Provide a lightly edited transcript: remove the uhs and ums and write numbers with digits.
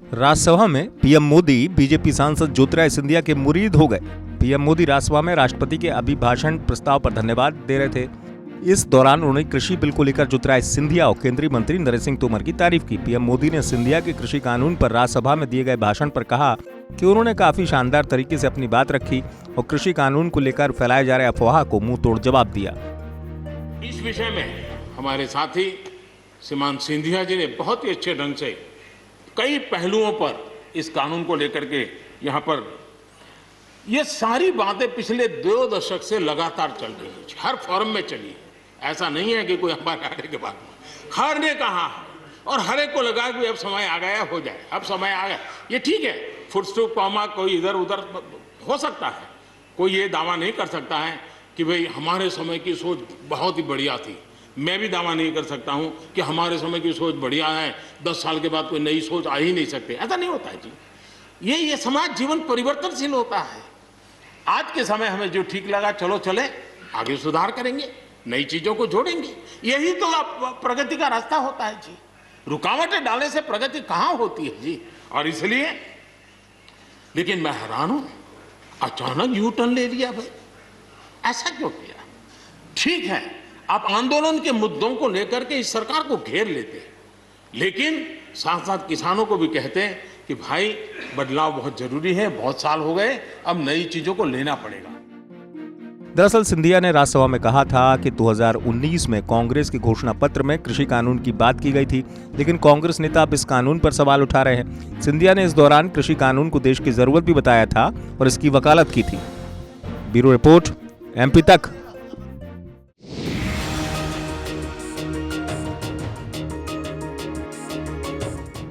राज्यसभा में PM Modi BJP सांसद ज्योतिरादित्य सिंधिया के मुरीद हो गए। पीएम मोदी राज्यसभा में राष्ट्रपति के अभिभाषण प्रस्ताव पर धन्यवाद दे रहे थे। इस दौरान उन्होंने कृषि बिल को लेकर ज्योतिरादित्य सिंधिया और केंद्रीय मंत्री नरेंद्र सिंह तोमर की तारीफ की। पीएम मोदी ने सिंधिया के कृषि कानून पर राज्यसभा में दिए गए भाषण पर कहा कि उन्होंने काफी शानदार तरीके से अपनी बात रखी और कृषि कानून को लेकर फैलाए जा रहे अफवाह को मुंह तोड़ जवाब दिया। इस विषय में हमारे साथी श्रीमान सिंधिया जी ने बहुत ही अच्छे ढंग से कई पहलुओं पर इस कानून को लेकर के यहाँ पर ये सारी बातें पिछले 2 दशक से लगातार चल रही है, हर फोरम में चली है। ऐसा नहीं है कि कोई हमारे आने के बाद हर ने कहा है और हर एक को लगा कि अब समय आ गया, हो जाए, अब समय आ गया। ये ठीक है, फुट स्टॉप कॉमा कोई इधर उधर हो सकता है, कोई ये दावा नहीं कर सकता है कि भाई हमारे समय की सोच बहुत ही बढ़िया थी। मैं भी दावा नहीं कर सकता हूं कि हमारे समय की सोच बढ़िया है, 10 साल के बाद कोई नई सोच आ ही नहीं सकती। ऐसा नहीं होता है जी। ये समाज जीवन परिवर्तनशील होता है। आज के समय हमें जो ठीक लगा चलो चले, आगे सुधार करेंगे, नई चीजों को जोड़ेंगे। यही तो प्रगति का रास्ता होता है जी। रुकावटें डालने से प्रगति कहां होती है जी। और इसलिए लेकिन मैं हैरान हूं, अचानक यू टर्न ले लिया भाई, ऐसा क्यों किया? ठीक है, आप आंदोलन के मुद्दों को लेकर के इस सरकार को घेर लेते हैं, लेकिन साथ साथ किसानों को भी कहते हैं कि भाई बदलाव बहुत जरूरी है, बहुत साल हो गए, अब नई चीजों को लेना पड़ेगा। दरअसल सिंधिया ने राज्यसभा में कहा था कि 2019 में कांग्रेस के घोषणा पत्र में कृषि कानून की बात की गई थी, लेकिन कांग्रेस नेता अब इस कानून पर सवाल उठा रहे हैं। सिंधिया ने इस दौरान कृषि कानून को देश की जरूरत भी बताया था और इसकी वकालत की थी। ब्यूरो रिपोर्ट, MP तक।